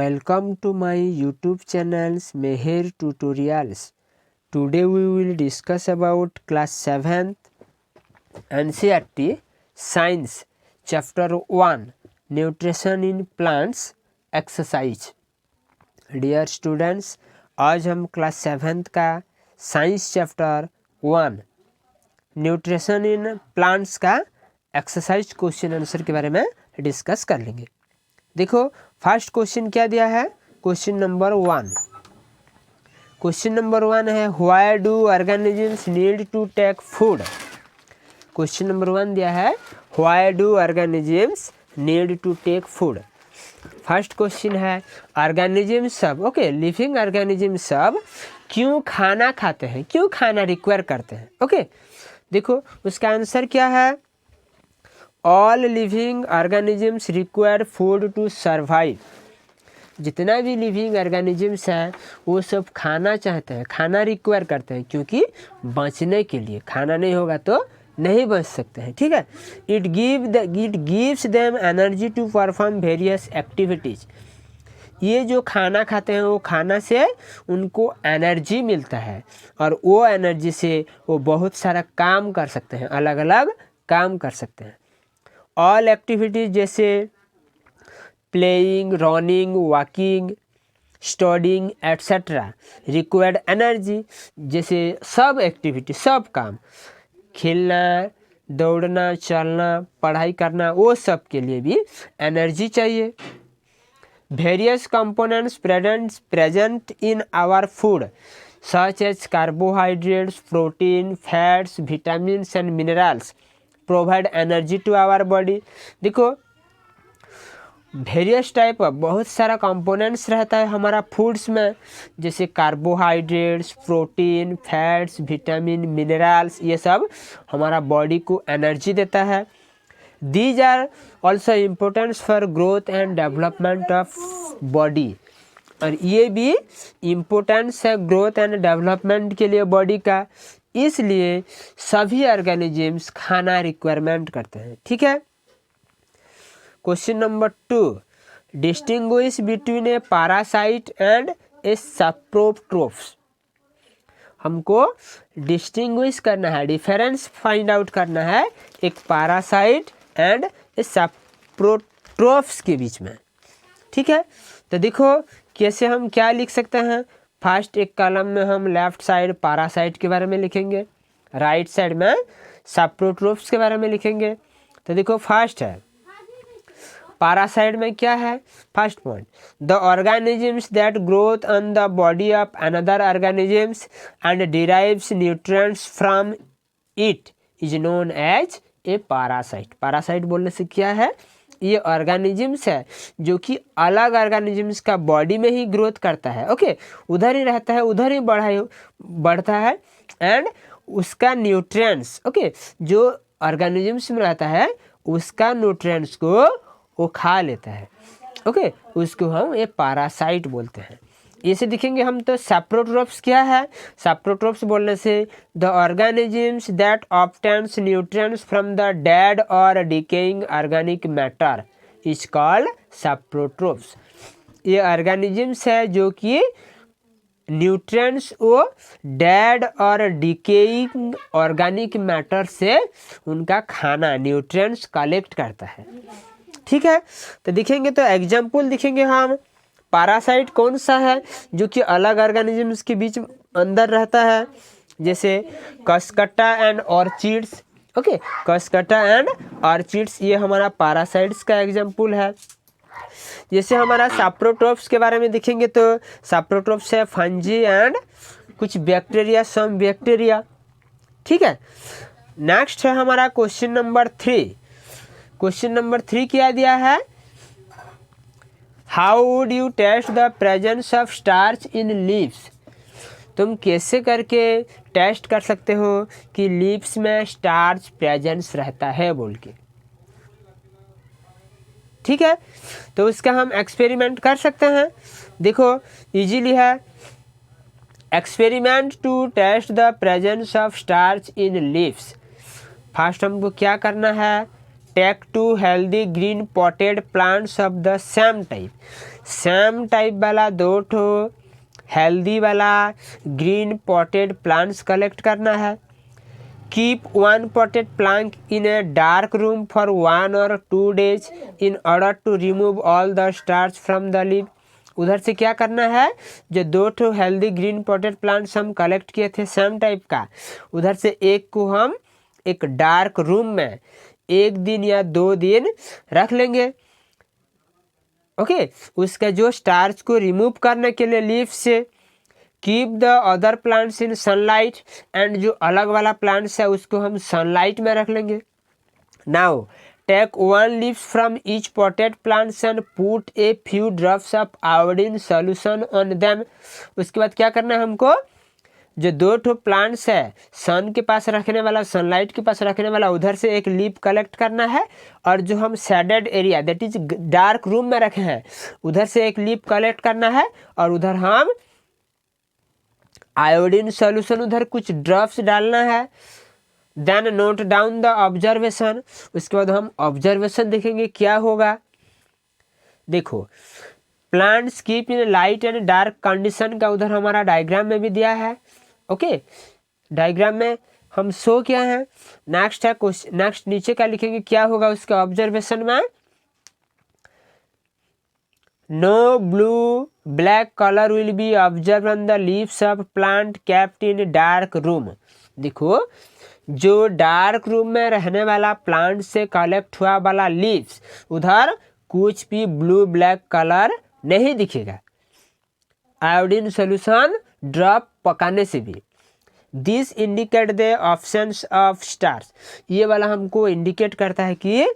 Welcome to my YouTube channels Meher Tutorials. Today we will discuss about class 7th NCERT Science Chapter 1 Nutrition in Plants Exercise. Dear students, आज हम class 7th का science chapter 1 nutrition in plants का exercise question answer के बारे में discuss कर लेंगे। देखो फर्स्ट क्वेश्चन क्या दिया है, क्वेश्चन नंबर 1 है why do organisms need to take food. Question number 1 दिया है why do organisms need to take food. First question है ऑर्गेनिज्म सब लिविंग ऑर्गेनिज्म सब क्यों खाना खाते हैं, क्यों खाना रिक्वायर करते हैं। देखो उसका आंसर क्या है, all living organisms require food to survive. जितना भी लिविंग ऑर्गेनिजम्स है वो सब खाना चाहते हैं, खाना रिक्वायर करते हैं, क्योंकि बचने के लिए। खाना नहीं होगा तो नहीं बच सकते हैं, ठीक है। It gives them energy to perform various activities. ये जो खाना खाते हैं वो खाना से उनको एनर्जी मिलता है और वो एनर्जी से वो बहुत सारा काम कर सकते हैं, अलग अलग काम कर सकते हैं। ऑल एक्टिविटीज जैसे playing, running, walking, studying etcetera required energy. जैसे सब एक्टिविटी, सब काम, खेलना, दौड़ना, चलना, पढ़ाई करना, वो सब के लिए भी एनर्जी चाहिए। Various components present in our food such as carbohydrates, protein, fats, vitamins and minerals provide energy to our body. देखो वेरियस टाइप का बहुत सारा कंपोनेंट्स रहता है हमारा फूड्स में, जैसे carbohydrates, protein, fats, vitamin, minerals, ये सब हमारा बॉडी को एनर्जी देता है। These are also important for growth and development of body. और ये भी इम्पोर्टेंस है ग्रोथ एंड डेवलपमेंट के लिए बॉडी का, इसलिए सभी ऑर्गेनिजम्स खाना रिक्वायरमेंट करते हैं, ठीक है। Question number 2 distinguish between a parasite and a saprotrophs. हमको डिस्टिंग्विश करना है, डिफरेंस फाइंड आउट करना है एक पैरासाइट एंड ए सैप्रोट्रोप्स के बीच में, ठीक है। तो देखो कैसे हम क्या लिख सकते हैं। फर्स्ट एक कॉलम में हम लेफ्ट साइड पैरासाइट के बारे में लिखेंगे, राइट साइड में सैप्रोट्रोप्स के बारे में लिखेंगे। तो देखो फर्स्ट है पैरासाइट में क्या है, first point, the organisms that growth on the body of another organisms and derives nutrients from it is known as a parasite. Parasite बोलने से क्या है, ये ऑर्गेनिजम्स है जो कि अलग ऑर्गेनिजम्स का बॉडी में ही ग्रोथ करता है, उधर ही रहता है, उधर ही बढ़ता है एंड उसका न्यूट्रिएंट्स जो ऑर्गेनिजम्स में रहता है उसका न्यूट्रिएंट्स को वो खा लेता है, उसको हम ये पैरासाइट बोलते हैं। इसे दिखेंगे हम तो सैप्रोट्रोप्स क्या है, सैप्रोट्रोप्स बोलने से the organisms that obtains nutrients from the dead और decaying organic matter is called saprotrophs. ये ऑर्गेनिजम्स है जो कि न्यूट्रिएंट्स वो डेड और डिकेइंग ऑर्गेनिक मैटर से उनका खाना न्यूट्रिएंट्स कलेक्ट करता है, ठीक है। तो दिखेंगे तो एग्जाम्पल दिखेंगे हम, पैरासाइट कौन सा है जो कि अलग ऑर्गेनिजम्स के बीच अंदर रहता है, जैसे कस्कट्टा एंड ऑर्चिड्स, कस्कट्टा एंड ऑर्चिड्स ये हमारा पैरासाइट्स का एग्जाम्पल है। जैसे हमारा सैप्रोट्रोप्स के बारे में देखेंगे तो सैप्रोट्रोप्स है फंजी एंड कुछ बैक्टीरिया, सम बैक्टीरिया, ठीक है। नेक्स्ट है हमारा क्वेश्चन नंबर 3। क्वेश्चन नंबर 3 क्या दिया है, how would you test the presence of starch in leaves. तुम कैसे करके टेस्ट कर सकते हो कि लीव्स में स्टार्च प्रेजेंस रहता है बोल के, ठीक है। तो उसका हम एक्सपेरिमेंट कर सकते हैं। देखो इजीली है, experiment to test the presence of starch in leaves. First हमको क्या करना है, take 2 healthy green potted plants of the same type. Same type वाला 2 ठो हेल्दी वाला ग्रीन पॉटेड प्लांट्स कलेक्ट करना है। Keep 1 potted plant in a dark room for 1 or 2 days in order to remove all the starch from the leaf। उधर से क्या करना है, जो 2 ठो हेल्दी ग्रीन पॉटेड प्लांट्स हम कलेक्ट किए थे सेम टाइप का, उधर से एक को हम एक डार्क रूम में 1 दिन या 2 दिन रख लेंगे। ओके, उसका जो स्टार्च को रिमूव करने के लिए लीफ से। Keep the other plants in sunlight, and जो अलग वाला प्लांट्स है उसको हम सनलाइट में रख लेंगे। Now take 1 leaf from each potted plants and put a few drops of iodine solution on them. उसके बाद क्या करना है हमको, जो 2 ठो प्लांट्स है सन के पास रखने वाला, सनलाइट के पास रखने वाला, उधर से एक लीफ कलेक्ट करना है, और जो हम shaded area that is dark room में रखे हैं उधर से एक लीफ कलेक्ट करना है, और उधर हम आयोडीन सॉल्यूशन उधर कुछ ड्रॉप्स डालना है। Then note down the observation. उसके बाद हम ऑब्जर्वेशन देखेंगे क्या होगा। देखो, plants keep in light and dark condition का उधर हमारा डायग्राम में भी दिया है। ओके, डायग्राम में हम शो किया है। नेक्स्ट है क्वेश्चन, नेक्स्ट नीचे का लिखेंगे क्या होगा उसका ऑब्जर्वेशन में। No blue black colour will be observe on the leaves of plant kept in dark room. देखो, जो डार्क रूम में रहने वाला प्लांट से कलेक्ट हुआ वाला लीव्स, उधर कुछ भी ब्लू ब्लैक कलर नहीं दिखेगा आयोडीन सोल्यूशन ड्रॉप पकाने से भी। This indicate the options of starch. ये वाला हमको इंडिकेट करता है कि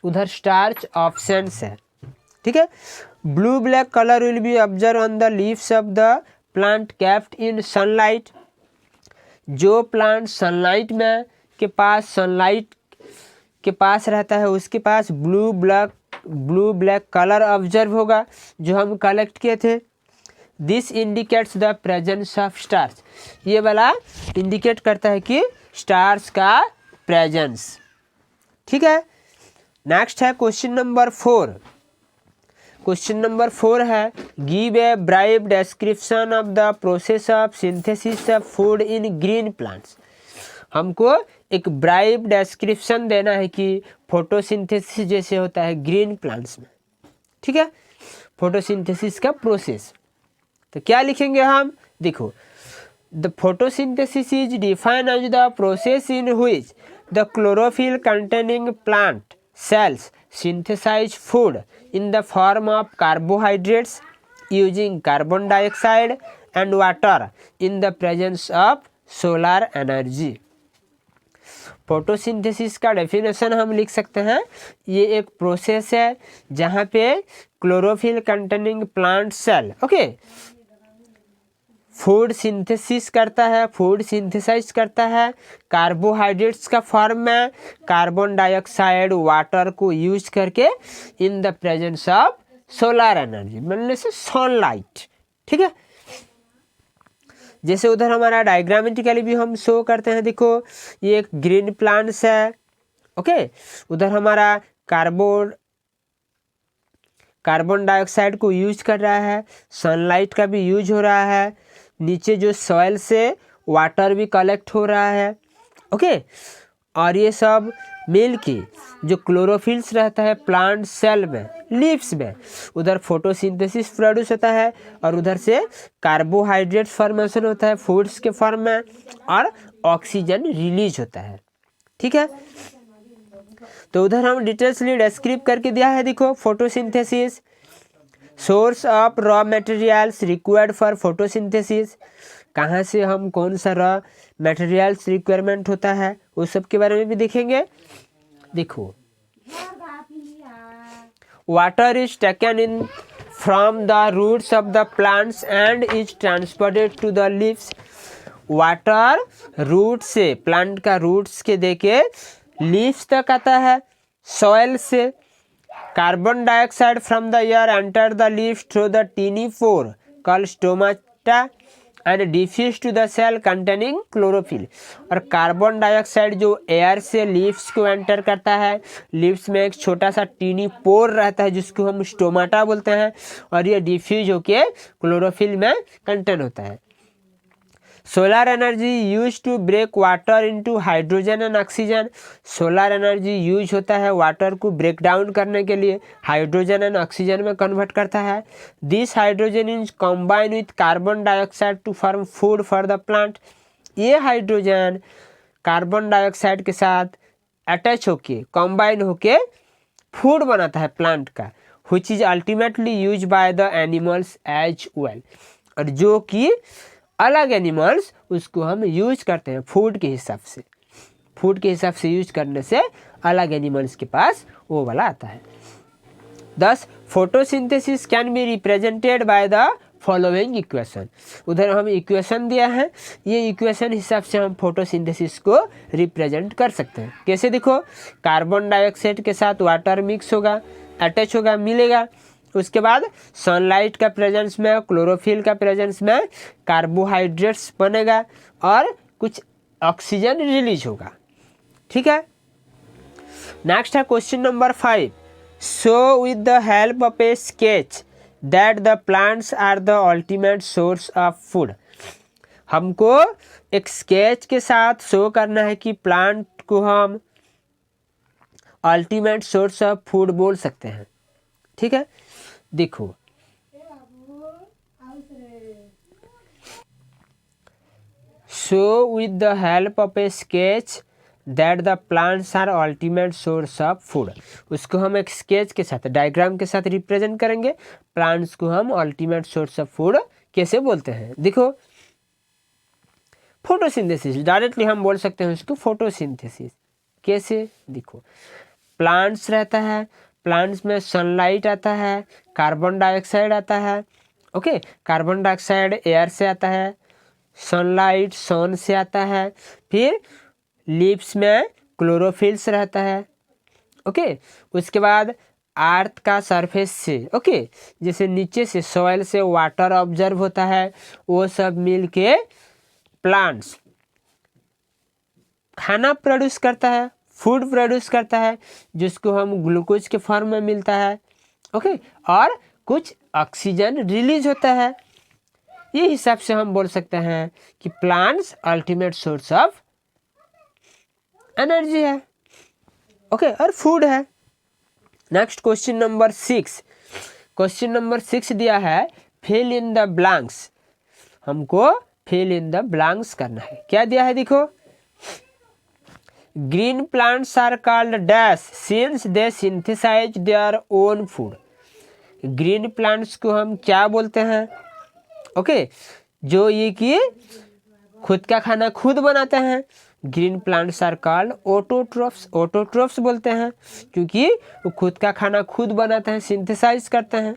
उधर स्टार्च ऑप्शंस है। ठीक है, blue black colour will be observe on the leaves of the plant kept in sunlight. जो प्लांट सनलाइट में के पास, सनलाइट के पास रहता है उसके पास ब्लू ब्लैक कलर ऑब्जर्व होगा जो हम कलेक्ट किए थे। This indicates the presence of starch. ये वाला इंडिकेट करता है कि स्टार्च का प्रेजेंस। ठीक है, नेक्स्ट है क्वेश्चन नंबर 4। क्वेश्चन नंबर 4 है give a brief description of the process of synthesis of food in green plants. हमको एक ब्रीफ डिस्क्रिप्शन देना है कि फोटोसिंथेसिस जैसे होता है ग्रीन प्लांट्स में। ठीक है, फोटोसिंथेसिस का प्रोसेस। तो क्या लिखेंगे हम, देखो, the photosynthesis is defined as the process in which the chlorophyll containing plant cells synthesize food in the form of carbohydrates using carbon dioxide and water in the presence of solar energy। Photosynthesis का definition हम लिख सकते हैं, ये एक process है जहाँ पे chlorophyll containing plant cell food synthesis करता है, फूड सिंथेसाइज करता है कार्बोहाइड्रेट्स का फॉर्म में कार्बन डाइऑक्साइड वाटर को यूज करके in the presence of solar energy, मतलब से सनलाइट। ठीक है, जैसे उधर हमारा डायग्रामेटिकली भी हम शो करते हैं। देखो, ये एक ग्रीन प्लांट्स है। ओके, उधर हमारा कार्बन डाइऑक्साइड को यूज कर रहा है, सनलाइट का भी यूज हो रहा है, नीचे जो सॉइल से वाटर भी कलेक्ट हो रहा है। ओके, और ये सब मिल के जो क्लोरोफिल्स रहता है प्लांट सेल में, लीव्स में, उधर फोटोसिंथेसिस प्रोड्यूस होता है और उधर से कार्बोहाइड्रेट फॉर्मेशन होता है फूड्स के फॉर्म में और ऑक्सीजन रिलीज होता है। ठीक है, तो उधर हम डिटेल्सली डिस्क्राइब करके दिया है। देखो, photosynthesis, source of raw materials required for photosynthesis, कहाँ से हम कौन सा रॉ मटेरियल्स रिक्वायरमेंट होता है उस सब के बारे में भी देखेंगे। देखो, water is taken in from the roots of the plants and is transported to the leaves. Water root से, प्लांट का रूट्स के देके लीव्स तक आता है सॉइल से। Carbon dioxide from the air enter the leaves through the tiny pore called stomata and diffuse to the cell containing chlorophyll. और carbon dioxide जो एयर से लीव्स को एंटर करता है, लीव्स में एक छोटा सा टीनी पोर रहता है जिसको हम स्टोमाटा बोलते हैं, और ये डिफ्यूज होके क्लोरोफिल में कंटेन होता है। Solar energy use to break water into hydrogen and oxygen. Solar energy use होता है वाटर को ब्रेक डाउन करने के लिए, हाइड्रोजन एंड ऑक्सीजन में कन्वर्ट करता है। This hydrogen is combine with carbon dioxide to form food for the plant. ये हाइड्रोजन कार्बन डाइऑक्साइड के साथ अटैच होके कॉम्बाइन होके फूड बनाता है प्लांट का, which is ultimately used by the animals as well। और जो कि अलग एनिमल्स उसको हम यूज करते हैं फूड के हिसाब से, फूड के हिसाब से यूज करने से अलग एनिमल्स के पास वो वाला आता है। दस photosynthesis can be represented by the following equation. उधर हम इक्वेशन दिया है, ये इक्वेशन हिसाब से हम फोटोसिंथेसिस को रिप्रेजेंट कर सकते हैं। कैसे देखो, कार्बन डाइऑक्साइड के साथ वाटर मिक्स होगा, अटैच होगा, मिलेगा, उसके बाद सनलाइट का प्रेजेंस में, क्लोरोफिल का प्रेजेंस में कार्बोहाइड्रेट्स बनेगा और कुछ ऑक्सीजन रिलीज होगा। ठीक है, नेक्स्ट है question number 5। Show with the help of a sketch that the plants are the ultimate source of food. हमको एक स्केच के साथ शो करना है कि प्लांट को हम अल्टीमेट सोर्स ऑफ फूड बोल सकते हैं। ठीक है, देखो show with the help of a sketch that the plants are ultimate source of food. उसको हम एक स्केच के साथ, डायग्राम के साथ रिप्रेजेंट करेंगे। प्लांट्स को हम अल्टीमेट सोर्स ऑफ फूड कैसे बोलते हैं, देखो फोटोसिंथेसिस, डायरेक्टली हम बोल सकते हैं उसको फोटोसिंथेसिस। कैसे, देखो प्लांट्स रहता है, प्लांट्स में सनलाइट आता है, कार्बन डाइऑक्साइड आता है। ओके, कार्बन डाइऑक्साइड एयर से आता है, सनलाइट सन से आता है, फिर लीव्स में क्लोरोफिल्स रहता है। ओके, उसके बाद अर्थ का सरफेस से, ओके, जैसे नीचे से सॉइल से वाटर ऑब्जर्व होता है, वो सब मिल के प्लांट्स खाना प्रोड्यूस करता है, फूड प्रोड्यूस करता है, जिसको हम ग्लूकोज के फॉर्म में मिलता है। ओके, और कुछ ऑक्सीजन रिलीज होता है। ये हिसाब से हम बोल सकते हैं कि plants ultimate source of energy है। ओके, और फूड है। Next question number 6। Question number 6 दिया है फिल इन द ब्लैंक्स। हमको फिल इन द ब्लैंक्स करना है। क्या दिया है, देखो green plants are called dash since they synthesise their own food. Green plants को हम क्या बोलते हैं, ओके, जो ये कि खुद का खाना खुद बनाते हैं। Green plants are called autotrophs. Autotrophs बोलते हैं क्योंकि वो खुद का खाना खुद बनाते हैं, सिंथेसाइज करते हैं।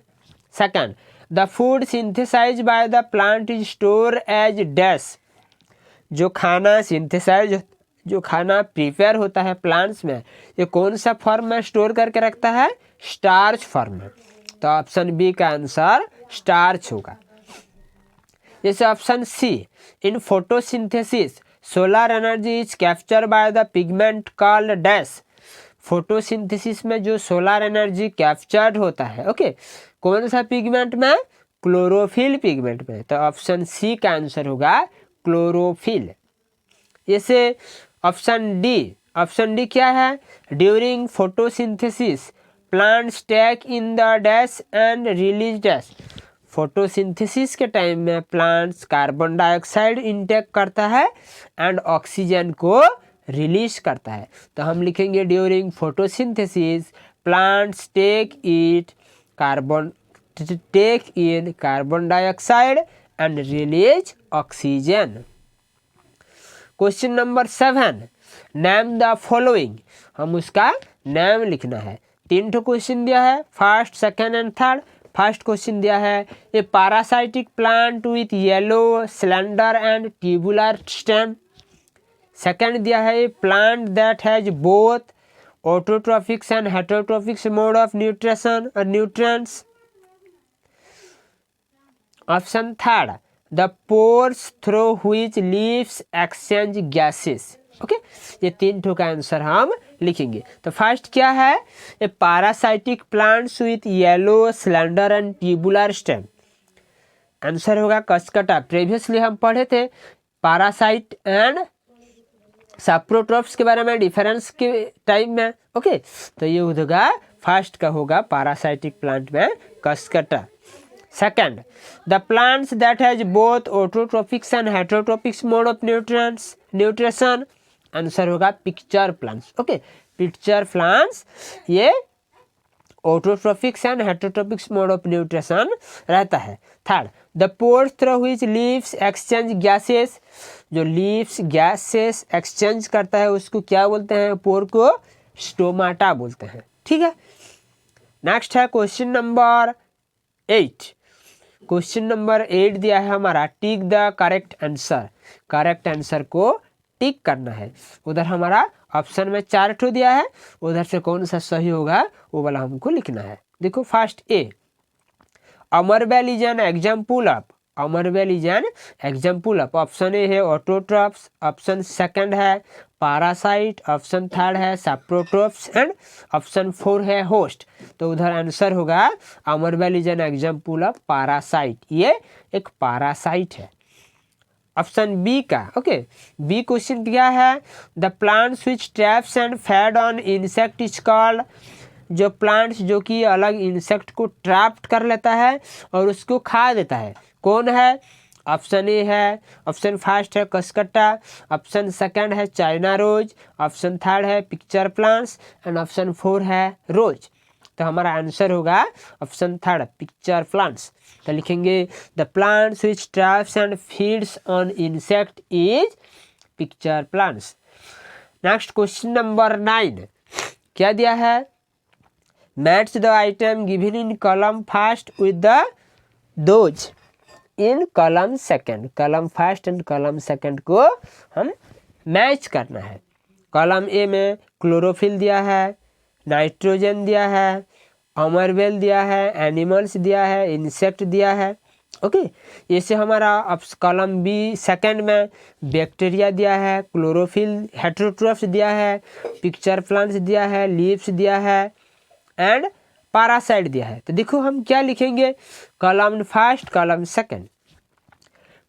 Second, the food synthesise by the plant is store as dash. जो खाना सिंथेसाइज, जो खाना प्रिपेयर होता है प्लांट्स में, ये कौन सा फॉर्म में स्टोर करके रखता है, स्टार्च फॉर्म में। तो ऑप्शन बी का आंसर स्टार्च होगा। जैसे option c, in photosynthesis solar energy is capture by the pigment called dash. Photosynthesis में जो सोलर एनर्जी कैप्चर्ड होता है, ओके, कौन सा पिगमेंट में, क्लोरोफिल पिगमेंट में। तो ऑप्शन सी का आंसर होगा क्लोरोफिल। जैसे ऑप्शन डी क्या है, during photosynthesis plants take in the dash and release dash. Photosynthesis के टाइम में प्लांट्स कार्बन डाइऑक्साइड इनटेक करता है एंड ऑक्सीजन को रिलीज करता है। तो हम लिखेंगे during photosynthesis plants take in carbon dioxide and release oxygen. Question number 7, name the following. हम उसका नाम लिखना है। 3 ठो क्वेश्चन दिया है, first, second and third. First question दिया है a parasitic plant with yellow cylinder and tubular stem. Second दिया है a plant that has both autotrophics and heterotrophics mode of nutrition और nutrients. Option third, the pores through which leaves exchange gases. Okay, ये 3 ठो का answer हम लिखेंगे। तो first क्या है, a parasitic plants with yellow slender and tubular stem. Answer होगा कसकटा। प्रीवियसली हम पढ़े थे पैरासाइट एंड सैप्रोट्रॉप्स के बारे में डिफरेंस के टाइम में। ओके, तो ये होगा फर्स्ट का होगा पैरासाइटिक प्लांट में Cuscuta. Second, the plants that has both autotrophics and heterotrophics mode of nutrition. Answer होगा pitcher plants. Okay, pitcher plants ये autotrophics and heterotrophics mode of nutrition रहता है। Third, the pores through which leaves exchange gases. जो leaves gases exchange करता है उसको क्या बोलते हैं, पोर को स्टोमाटा बोलते हैं। ठीक है, नेक्स्ट है क्वेश्चन नंबर 8। क्वेश्चन नंबर 8 दिया है हमारा, tick the correct answer. Correct answer को टिक करना है। उधर हमारा ऑप्शन में 4 ठो दिया है, उधर से कौन सा सही होगा वो वाला हमको लिखना है। देखो फर्स्ट ए, अमरबेल इज एन एग्जाम्पल ऑफ। अमरबेल is an example of. Option A है ऑटोट्रॉप्स, ऑप्शन सेकंड है पैरासाइट, ऑप्शन थर्ड है सैप्रोट्रॉप्स एंड ऑप्शन 4 है होस्ट। तो उधर आंसर होगा अमरबेल is an example of parasite. ये एक पैरासाइट है। ऑप्शन बी का, ओके, बी क्वेश्चन क्या है, the plants which traps and fed on insect is called. जो प्लांट्स जो कि अलग इंसेक्ट को ट्रैप्ट कर लेता है और उसको खा देता है, कौन है। ऑप्शन ए है, ऑप्शन फर्स्ट है कसकट्टा, ऑप्शन सेकंड है चाइना रोज, ऑप्शन थर्ड है पिक्चर प्लांट्स एंड ऑप्शन 4 है रोज। तो हमारा आंसर होगा ऑप्शन थर्ड पिक्चर प्लांट्स। तो लिखेंगे the plants which traps and feeds on insect is picture plants. Next question number 9 क्या दिया है, match the item given in column first with the those in column second. Column first and column second को हम match करना है। Column A में chlorophyll दिया है, नाइट्रोजन दिया है, अमरबेल दिया है, एनिमल्स दिया है, इंसेक्ट दिया है। ओके, जैसे हमारा अब कॉलम बी सेकंड में बैक्टीरिया दिया है, क्लोरोफिल हेटेरोट्रॉप्स दिया है, पिक्चर प्लांट्स दिया है, लीव्स दिया है एंड पैरासाइट दिया है। तो देखो हम क्या लिखेंगे, column first column second.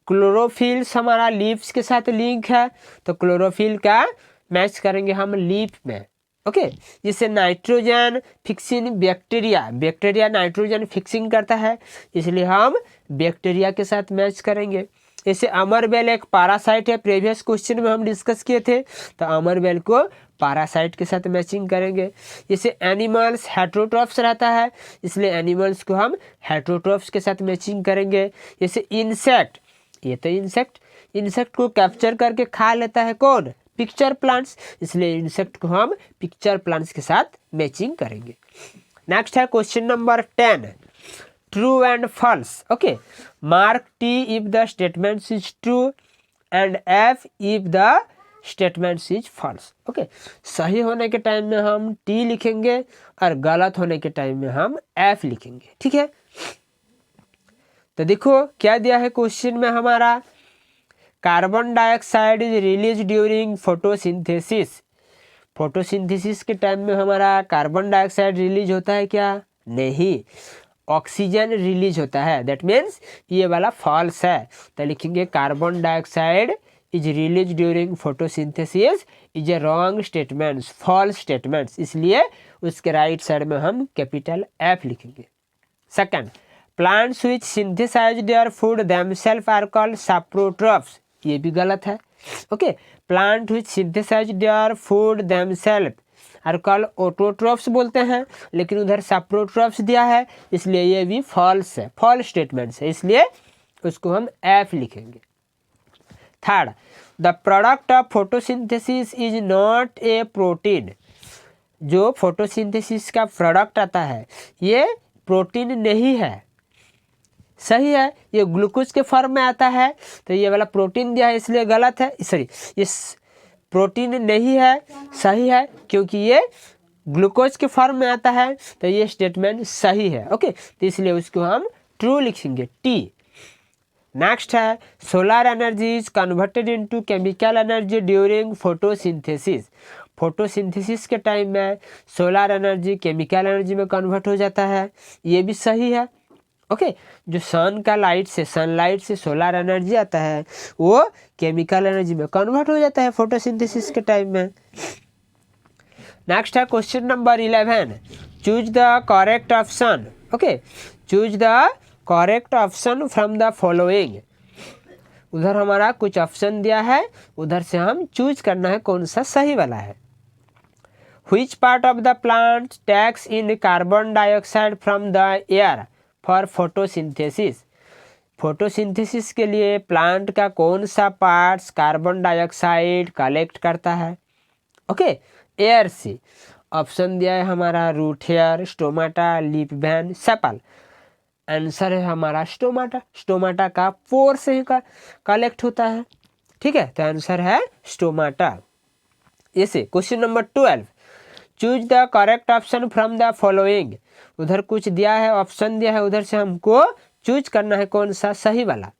Chlorophylls हमारा लीव्स के साथ लिंक है, तो क्लोरोफिल का मैच करेंगे हम लीफ में। ओके, जिससे nitrogen fixing bacteria nitrogen fixing करता है, इसलिए हम बैक्टीरिया के साथ मैच करेंगे। जैसे अमरबेल एक पैरासाइट है, प्रीवियस क्वेश्चन में हम डिस्कस किए थे, तो अमरबेल को पैरासाइट के साथ मैचिंग करेंगे। जैसे एनिमल्स हेटेरोट्रॉप्स रहता है, इसलिए एनिमल्स को हम हेटेरोट्रॉप्स के साथ मैचिंग करेंगे। जैसे इंसेक्ट, ये तो इंसेक्ट को कैप्चर करके खा लेता है कौन, पिक्चर प्लांट्स, इसलिए इंसेक्ट को हम पिक्चर प्लांट्स के साथ मैचिंग करेंगे। नेक्स्ट है question number 10, true and false. Okay, mark T if the statement is true and F if the statement is false. Okay, सही होने के टाइम में हम टी लिखेंगे और गलत होने के टाइम में हम एफ लिखेंगे। ठीक है, तो देखो क्या दिया है क्वेश्चन में हमारा, carbon dioxide is release during photosynthesis. Photosynthesis के टाइम में हमारा कार्बन डाइऑक्साइड रिलीज होता है क्या, नहीं, ऑक्सीजन रिलीज होता है। दैट मीन्स ये वाला फॉल्स है। तो लिखेंगे carbon dioxide is release during photosynthesis is a wrong statements, false statements, इसलिए उसके राइट साइड में हम कैपिटल एफ लिखेंगे। Second, plants which synthesize their food themselves are called saprotrophs, ये भी गलत है। Okay, plant which synthesize their food themselves are called autotrophs बोलते हैं, लेकिन उधर सैप्रोट्रॉप्स दिया है, इसलिए ये भी फॉल्स है, फॉल्स स्टेटमेंट्स है, इसलिए उसको हम एफ लिखेंगे। Third, the product of photosynthesis is not a protein. जो फोटोसिंथेसिस का प्रोडक्ट आता है ये प्रोटीन नहीं है, सही है, ये ग्लूकोज के फॉर्म में आता है, तो ये वाला प्रोटीन दिया है इसलिए गलत है। सॉरी, ये प्रोटीन नहीं है, सही है, क्योंकि ये ग्लूकोज के फॉर्म में आता है, तो ये स्टेटमेंट सही है। ओके, तो इसलिए उसको हम ट्रू लिखेंगे टी। नेक्स्ट है solar energy is converted into chemical energy during photosynthesis. Photosynthesis के टाइम में सोलर एनर्जी केमिकल एनर्जी में कन्वर्ट हो जाता है, ये भी सही है। ओके जो सन का लाइट से सनलाइट से सोलर एनर्जी आता है वो केमिकल एनर्जी में कन्वर्ट हो जाता है फोटोसिंथेसिस के टाइम में। नेक्स्ट है question number 11, choose the correct option. Okay choose the correct option from the following. उधर हमारा कुछ ऑप्शन दिया है, उधर से हम चूज करना है कौन सा सही वाला है। Which part of the plant takes in carbon dioxide from the air for photosynthesis. Photosynthesis के लिए प्लांट का कौन सा पार्ट्स कार्बन डाइऑक्साइड कलेक्ट करता है। ओके एयर से ऑप्शन दिया है हमारा root hair, stomata, leaf vein, sepal. Answer है हमारा स्टोमाटा। स्टोमाटा का पोर से ही कलेक्ट होता है, ठीक है, तो आंसर है स्टोमाटा। ऐसे question number 12, choose the correct option from the following. उधर कुछ दिया है, ऑप्शन दिया है, उधर से हमको चूज करना है कौन सा सही वाला,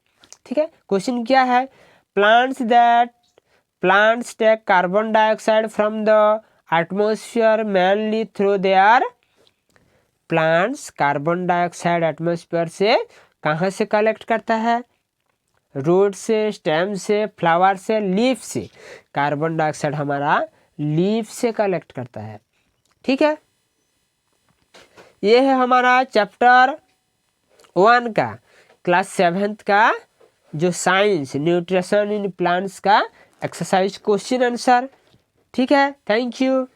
ठीक है। क्वेश्चन क्या है, plants take carbon dioxide from the atmosphere mainly through their. Plants carbon dioxide atmosphere से कहाँ से कलेक्ट करता है, रूट से, स्टेम से, फ्लावर से, लीफ से। कार्बन डाइऑक्साइड हमारा लीफ से कलेक्ट करता है, ठीक है। ये है हमारा चैप्टर 1 का क्लास 7th का जो साइंस न्यूट्रिशन इन प्लांट्स का एक्सरसाइज क्वेश्चन आंसर, ठीक है। Thank you.